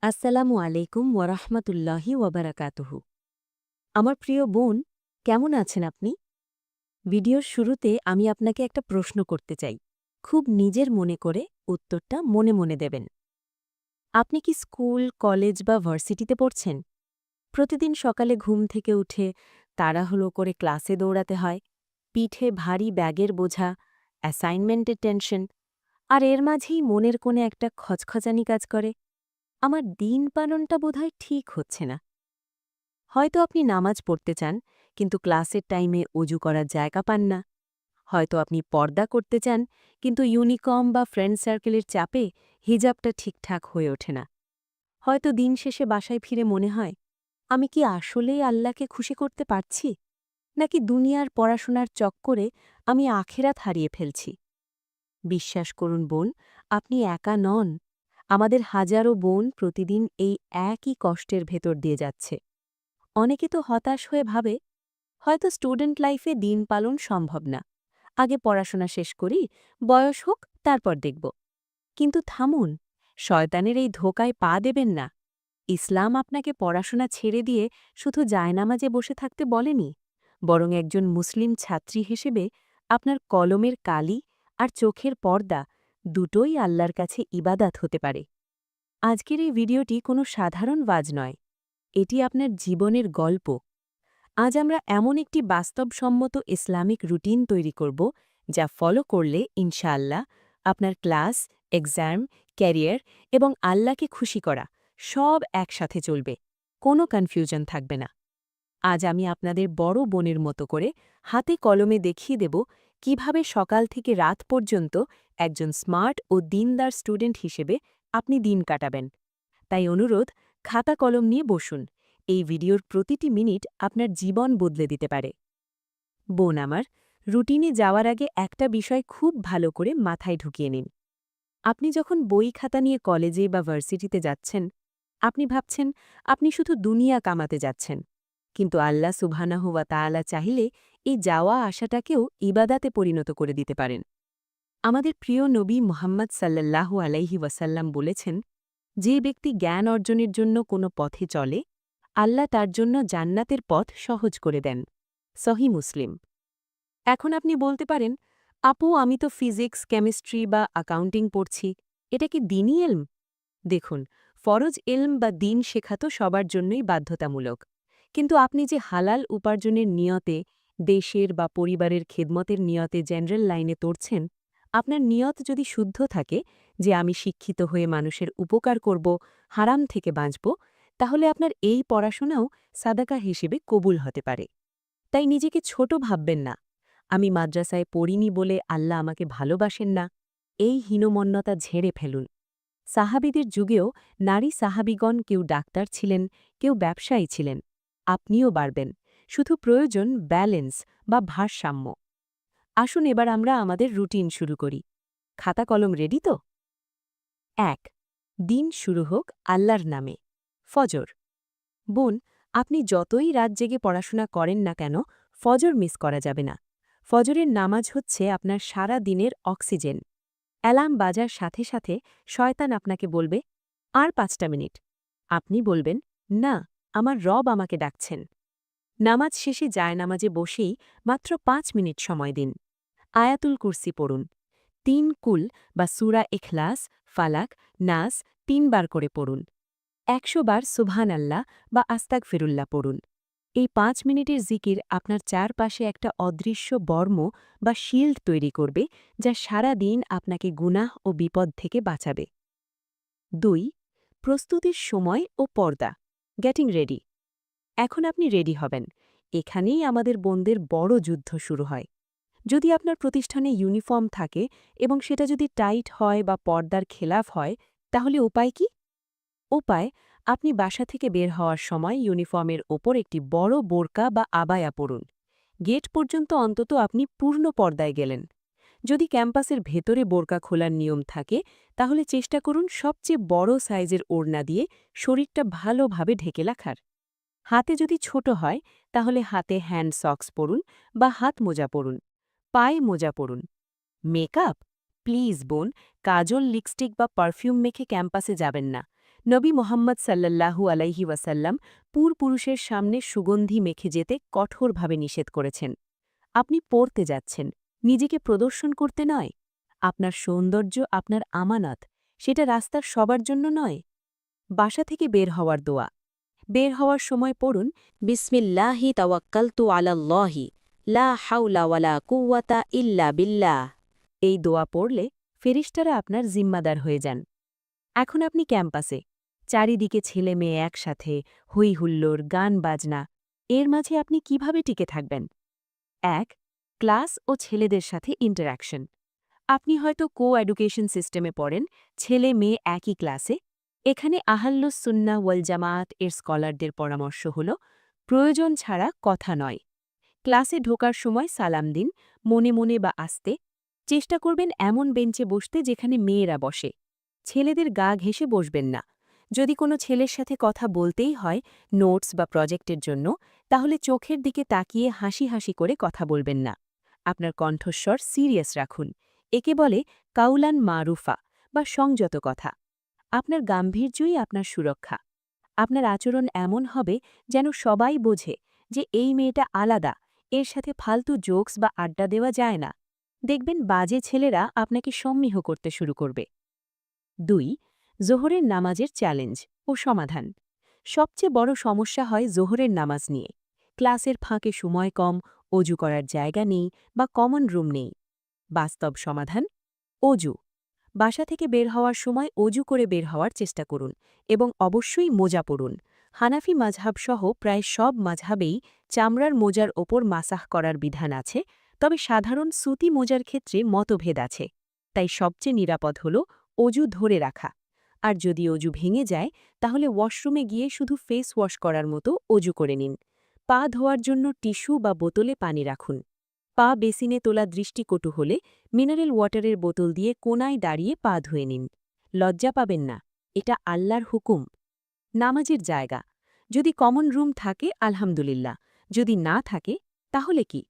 আসসালামু আলাইকুম ওয়ারাহমাতুল্লাহি ওয়াবারাকাতুহু। আমার প্রিয় বোন, কেমন আছেন আপনি? ভিডিওর শুরুতে আমি আপনাকে একটা প্রশ্ন করতে চাই। খুব নিজের মনে করে উত্তরটা মনে মনে দেবেন। আপনি কি স্কুল, কলেজ বা ভার্সিটিতে পড়ছেন? প্রতিদিন সকালে ঘুম থেকে উঠে তাড়াহুড়ো করে ক্লাসে দৌড়াতে হয়, পিঠে ভারী ব্যাগের বোঝা, অ্যাসাইনমেন্টের টেনশন, আর এর মাঝেই মনের কোণে একটা খচখচানি কাজ করে। আমার দিন পালনটা বোধহয় ঠিক হচ্ছে না। হয়তো আপনি নামাজ পড়তে চান, কিন্তু ক্লাসের টাইমে অজু করার জায়গা পান না। হয়তো আপনি পর্দা করতে চান, কিন্তু ইউনিকর্ম বা ফ্রেন্ড সার্কেলের চাপে হিজাবটা ঠিকঠাক হয়ে ওঠে না। হয়তো দিন শেষে বাসায় ফিরে মনে হয়, আমি কি আসলেই আল্লাহকে খুশি করতে পারছি, নাকি দুনিয়ার পড়াশোনার চক্করে আমি আখেরাত হারিয়ে ফেলছি? বিশ্বাস করুন বোন, আপনি একা নন। আমাদের হাজারো বোন প্রতিদিন এই একই কষ্টের ভেতর দিয়ে যাচ্ছে। অনেকে তো হতাশ হয়ে ভাবে, হয়তো স্টুডেন্ট লাইফে দিন পালন সম্ভব না, আগে পড়াশোনা শেষ করি, বয়স হোক তারপর দেখব। কিন্তু থামুন, শয়তানের এই ধোকায় পা দেবেন না। ইসলাম আপনাকে পড়াশোনা ছেড়ে দিয়ে শুধু জায়নামাজে বসে থাকতে বলেনি, বরং একজন মুসলিম ছাত্রী হিসেবে আপনার কলমের কালি আর চোখের পর্দা দুটোই আল্লাহর কাছে ইবাদাত হতে পারে। আজকের এই ভিডিওটি কোনো সাধারণ ওয়াজ নয়, এটি আপনার জীবনের গল্প। আজ আমরা এমন একটি বাস্তবসম্মত ইসলামিক রুটিন তৈরি করব, যা ফলো করলে ইনশাআল্লাহ আপনার ক্লাস, এক্সাম, ক্যারিয়ার এবং আল্লাহকে খুশি করা সব একসাথে চলবে, কোনো কনফিউশন থাকবে না। আজ আমি আপনাদের বড় বোনের মতো করে হাতে কলমে দেখিয়ে দেব কিভাবে সকাল থেকে রাত পর্যন্ত একজন স্মার্ট ও দিনদার স্টুডেন্ট হিসেবে আপনি দিন কাটাবেন। তাই অনুরোধ, খাতা কলম নিয়ে বসুন। এই ভিডিওর প্রতিটি মিনিট আপনার জীবন বদলে দিতে পারে। বোন আমার, রুটিনে যাওয়ার আগে একটা বিষয় খুব ভালো করে মাথায় ঢুকিয়ে নিন। আপনি যখন বই খাতা নিয়ে কলেজে বা ভার্সিটিতে যাচ্ছেন, আপনি ভাবছেন আপনি শুধু দুনিয়া কামাতে যাচ্ছেন। কিন্তু আল্লাহ সুবহানাহু ওয়া তাআলা চাইলে এই যাওয়া আসাটাকেও ইবাদাতে পরিণত করে দিতে পারেন। আমাদের প্রিয় নবী মুহাম্মদ সাল্লাল্লাহু আলাইহি ওয়াসাল্লাম বলেছেন, যে ব্যক্তি জ্ঞান অর্জনের জন্য কোনো পথে চলে, আল্লাহ তার জন্য জান্নাতের পথ সহজ করে দেন। সহি মুসলিম। এখন আপনি বলতে পারেন, আপু আমি তো ফিজিক্স, কেমিস্ট্রি বা অ্যাকাউন্টিং পড়ছি, এটা কি দ্বীনি এলম? দেখুন, ফরজ এলম বা দিন শেখা তো সবার জন্যই বাধ্যতামূলক। কিন্তু আপনি যে হালাল উপার্জনের নিয়তে, দেশের বা পরিবারের খেদমতের নিয়তে জেনারেল লাইনে তরছেন, আপনার নিয়ত যদি শুদ্ধ থাকে যে আমি শিক্ষিত হয়ে মানুষের উপকার করব, হারাম থেকে বাঁচব, তাহলে আপনার এই পড়াশোনাও সাদাকা হিসেবে কবুল হতে পারে। তাই নিজেকে ছোট ভাববেন না। আমি মাদ্রাসায় পড়িনি বলে আল্লাহ আমাকে ভালোবাসেন না, এই হীনমন্যতা ঝেড়ে ফেলুন। সাহাবীদের যুগেও নারী সাহাবীগণ কেউ ডাক্তার ছিলেন, কেউ ব্যবসায়ী ছিলেন। আপনিও পারবেন, শুধু প্রয়োজন ব্যালেন্স বা ভারসাম্য। আসুন এবার আমরা আমাদের রুটিন শুরু করি। খাতা কলম রেডি তো? ১. দিন শুরু হোক আল্লাহর নামে। ফজর। বোন, আপনি যতই রাত জেগে পড়াশোনা করেন না কেন, ফজর মিস করা যাবে না। ফজরের নামাজ হচ্ছে আপনার সারা দিনের অক্সিজেন। অ্যালার্ম বাজার সাথে সাথে শয়তান আপনাকে বলবে, আর ৫টা মিনিট। আপনি বলবেন, না, আমার রব আমাকে ডাকছেন। নামাজ শেষে জায়নামাজে বসেই মাত্র ৫ মিনিট সময় দিন। আয়াতুল কুরসি পড়ুন। ৩ কুল বা সূরা ইখলাস, ফালাক, নাস ৩ বার করে পড়ুন। ১০০ বার সুবহানাল্লাহ বা আস্তাগফিরুল্লাহ পড়ুন। এই ৫ মিনিটের জিকির আপনার চারপাশে একটা অদৃশ্য বর্ম বা শিল্ড তৈরি করবে, যা সারা দিন আপনাকে গুনাহ ও বিপদ থেকে বাঁচাবে। ২. প্রস্তুতির সময় ও পর্দা। Getting ready. এখন আপনি রেডি হবেন। এখানেই আমাদের বোনদের বড় যুদ্ধ শুরু হয়। যদি আপনার প্রতিষ্ঠানে ইউনিফর্ম থাকে এবং সেটা যদি টাইট হয় বা পর্দার খেলাফ হয়, তাহলে উপায় কি? উপায়, আপনি বাসা থেকে বের হওয়ার সময় ইউনিফর্মের ওপর একটি বড় বোরকা বা আবায়া পরুন। গেট পর্যন্ত অন্তত আপনি পূর্ণ পর্দায় গেলেন। যদি ক্যাম্পাসের ভেতরে বোরকা খোলার নিয়ম থাকে, তাহলে চেষ্টা করুন সবচেয়ে বড় সাইজের ওড়না দিয়ে শরীরটা ভালোভাবে ঢেকে রাখার। হাতে যদি ছোট হয়, তাহলে হাতে হ্যান্ড সক্স পরুন বা হাত মোজা পরুন। পায়ে মোজা পরুন। মেকআপ? প্লিজ বোন, কাজল, লিপস্টিক বা পারফিউম মেখে ক্যাম্পাসে যাবেন না। নবী মোহাম্মদ সাল্লাল্লাহু আলাইহি ওয়াসাল্লাম পুরুষের সামনে সুগন্ধি মেখে যেতে কঠোরভাবে নিষেধ করেছেন। আপনি পড়তে যাচ্ছেন, নিজেকে প্রদর্শন করতে নয়। আপনার সৌন্দর্য আপনার আমানত, সেটা রাস্তার সবার জন্য নয়। বাসা থেকে বের হওয়ার দোয়া। বের হওয়ার সময় পড়ুন, বিসমিল্লাহি তাওয়াক্কালতু আলাল্লাহি লা হাওলা ওয়ালা কুওয়াতা ইল্লা বিল্লাহ। এই দোয়া পড়লে ফেরেশতারা আপনার জিম্মাদার হয়ে যান। এখন আপনি ক্যাম্পাসে, চারিদিকে ছেলে মেয়ে একসাথে, হই হুল্লোড়, গান বাজনা। এর মাঝে আপনি কিভাবে টিকে থাকবেন? ১. ক্লাস ও ছেলেদের সাথে ইন্টারঅ্যাকশন। আপনি হয়তো এডুকেশন সিস্টেমে পড়েন, ছেলে মেয়ে একই ক্লাসে। এখানে আহলুস সুন্নাহ ওয়াল জামায়াত এর স্কলারদের পরামর্শ হল, প্রয়োজন ছাড়া কথা নয়। ক্লাসে ঢোকার সময় সালাম দিন, মনে মনে বা আস্তে। চেষ্টা করবেন এমন বেঞ্চে বসতে যেখানে মেয়েরা বসে। ছেলেদের গা ঘেঁষে বসবেন না। যদি কোনো ছেলের সাথে কথা বলতেই হয়, নোটস বা প্রজেক্টের জন্য, তাহলে চোখের দিকে তাকিয়ে হাসি হাসি করে কথা বলবেন না। আপনার কণ্ঠস্বর সিরিয়াস রাখুন। একে বলে কাউলান মারুফা বা সংযত কথা। আপনার গাম্ভীর্যই আপনার সুরক্ষা। আপনার আচরণ এমন হবে যেন সবাই বোঝে যে এই মেয়েটা আলাদা, এর সাথে ফালতু জোকস বা আড্ডা দেওয়া যায় না। দেখবেন বাজে ছেলেরা আপনাকে সম্মিহ করতে শুরু করবে। ২. জোহরের নামাজের চ্যালেঞ্জ ও সমাধান। সবচেয়ে বড় সমস্যা হয় জোহরের নামাজ নিয়ে। ক্লাসের ফাঁকে সময় কম, অজু করার জায়গা নেই বা কমন রুম নেই। বাস্তব সমাধান: অজু। বাসা থেকে বের হওয়ার সময় অজু করে বের হওয়ার চেষ্টা করুন এবং অবশ্যই মোজা পরুন। হানাফি মাযহাবসহ প্রায় সব মাযহাবেই চামড়ার মোজার ওপর মাসাহ করার বিধান আছে, তবে সাধারণ সুতি মোজার ক্ষেত্রে মতভেদ আছে। তাই সবচেয়ে নিরাপদ হল অজু ধরে রাখা। আর যদি অজু ভেঙে যায়, তাহলে ওয়াশরুমে গিয়ে শুধু ফেস ওয়াশ করার মতো অজু করে নিন। পা ধোয়ার জন্য টিস্যু বা বোতলে পানি রাখুন। পা বেসিনে তোলা দৃষ্টিকটু হলে মিনারেল ওয়াটারের বোতল দিয়ে কোনায় দাঁড়িয়ে পা ধুয়ে নিন। লজ্জা পাবেন না, এটা আল্লাহর হুকুম। নামাজের জায়গা: যদি কমন রুম থাকে আলহামদুলিল্লাহ, যদি না থাকে তাহলে কি?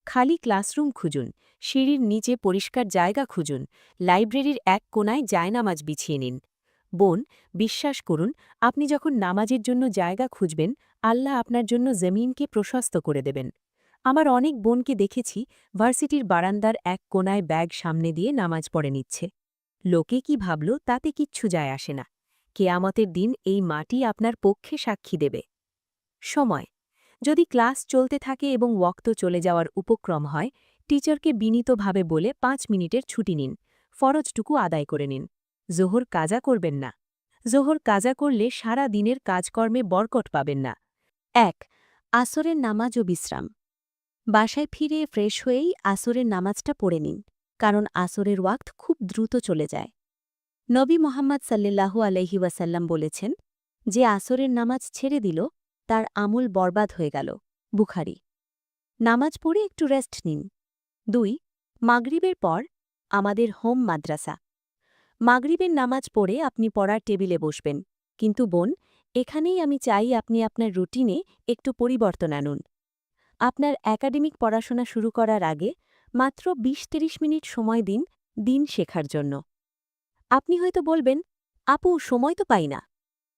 খালি ক্লাসরুম খুঁজুন, সিঁড়ির নিচে পরিষ্কার জায়গা খুঁজুন, লাইব্রেরির এক কোনায় জায়নামাজ বিছিয়ে নিন। বোন, বিশ্বাস করুন, আপনি যখন নামাজের জন্য জায়গা খুঁজবেন, আল্লাহ আপনার জন্য জমিনকে প্রশস্ত করে দেবেন। আমার অনেক বোনকে দেখেছি ভার্সিটির বারান্দার এক কোনায় ব্যাগ সামনে দিয়ে নামাজ পড়ে নিচ্ছে। লোকে কি ভাবল তাতে কিচ্ছু যায় আসে না। কেয়ামতের দিন এই মাটি আপনার পক্ষে সাক্ষী দেবে। সময়: যদি ক্লাস চলতে থাকে এবং ওয়াক্ত চলে যাওয়ার উপক্রম হয়, টিচারকে বিনীতভাবে বলে ৫ মিনিটের ছুটি নিন। ফরজটুকু আদায় করে নিন। জোহর কাজা করবেন না। জোহর কাজা করলে সারা দিনের কাজকর্মে বরকত পাবেন না। ১. আসরের নামাজ ও বিশ্রাম। বাসায় ফিরে ফ্রেশ হয়েই আসরের নামাজটা পড়ে নিন, কারণ আসরের ওয়াক্ত খুব দ্রুত চলে যায়। নবী মোহাম্মদ সাল্লাল্লাহু আলাইহি ওয়াসাল্লাম বলেছেন, যে আসরের নামাজ ছেড়ে দিল তার আমল বরবাদ হয়ে গেল। বুখারী। নামাজ পড়ে একটু রেস্ট নিন। ২. মাগরিবের পর আমাদের হোম মাদ্রাসা। মাগরিবের নামাজ পড়ে আপনি পড়ার টেবিলে বসবেন, কিন্তু বোন, এখানেই আমি চাই আপনি আপনার রুটিনে একটু পরিবর্তন আনুন। আপনার একাডেমিক পড়াশোনা শুরু করার আগে মাত্র ২০-৩০ মিনিট সময় দিন দিন শেখার জন্য। আপনি হয়তো বলবেন, আপু, সময় তো পাই না।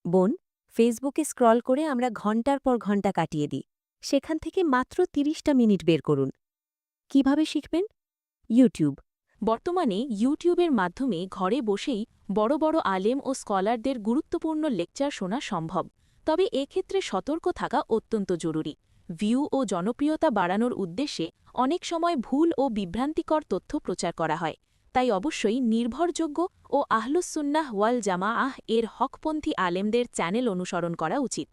বোন, ফেসবুকে স্ক্রল করে আমরা ঘণ্টার পর ঘণ্টা কাটিয়ে দিই। সেখান থেকে মাত্র ৩০টা মিনিট বের করুন। কিভাবে শিখবেন? ইউটিউব। বর্তমানে ইউটিউবের মাধ্যমে ঘরে বসেই বড় বড় আলেম ও স্কলারদের গুরুত্বপূর্ণ লেকচার শোনা সম্ভব। তবে এক্ষেত্রে সতর্ক থাকা অত্যন্ত জরুরি। ভিউ ও জনপ্রিয়তা বাড়ানোর উদ্দেশ্যে অনেক সময় ভুল ও বিভ্রান্তিকর তথ্য প্রচার করা হয়। তাই অবশ্যই নির্ভরযোগ্য ও আহলুস-সুন্নাহ ওয়াল জামাআহ এর হকপন্থী আলেমদের চ্যানেল অনুসরণ করা উচিত।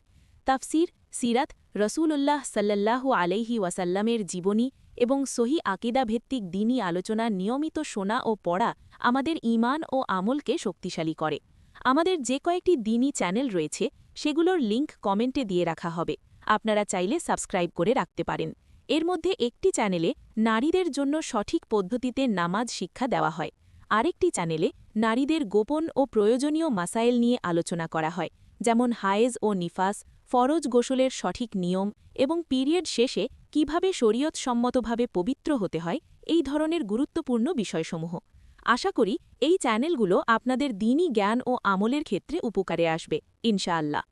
তাফসির, সিরাত, রসূলুল্লাহ সাল্লাল্লাহু আলাইহি ওয়াসাল্লামের জীবনী এবং সহি আকিদাভিত্তিক দ্বীনি আলোচনা নিয়মিত শোনা ও পড়া আমাদের ঈমান ও আমলকে শক্তিশালী করে। আমাদের যে কয়েকটি দ্বীনি চ্যানেল রয়েছে সেগুলোর লিংক কমেন্টে দিয়ে রাখা হবে। আপনারা চাইলে সাবস্ক্রাইব করে রাখতে পারেন। এর মধ্যে একটি চ্যানেলে নারীদের জন্য সঠিক পদ্ধতিতে নামাজ শিক্ষা দেওয়া হয়। আরেকটি চ্যানেলে নারীদের গোপন ও প্রয়োজনীয় মাসাইল নিয়ে আলোচনা করা হয়, যেমন হায়েজ ও নিফাস, ফরজ গোসলের সঠিক নিয়ম এবং পিরিয়ড শেষে কিভাবে শরীয়তসম্মতভাবে পবিত্র হতে হয়, এই ধরনের গুরুত্বপূর্ণ বিষয়সমূহ। আশা করি এই চ্যানেলগুলো আপনাদের দ্বীনি জ্ঞান ও আমলের ক্ষেত্রে উপকারে আসবে ইনশাআল্লাহ।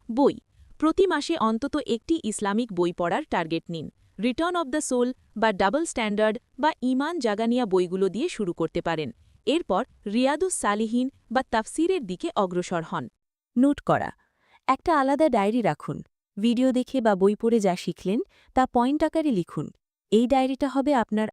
বই প্রতি মাসে অন্তত একটি ইসলামিক বই পড়ার টার্গেট নিন। রিটার্ন অব দ্য সোল বা ডাবল স্ট্যান্ডার্ড বা ঈমান জাগানিয়া বইগুলো দিয়ে শুরু করতে পারেন। এরপর রিয়াদুস সালিহিন বা তাফসিরের দিকে অগ্রসর হন। নোট করা একটা আলাদা ডায়েরি রাখুন। ভিডিও দেখে বা বই পড়ে যা শিখলেন তা পয়েন্ট আকারে লিখুন। এই ডায়েরিটা হবে আপনার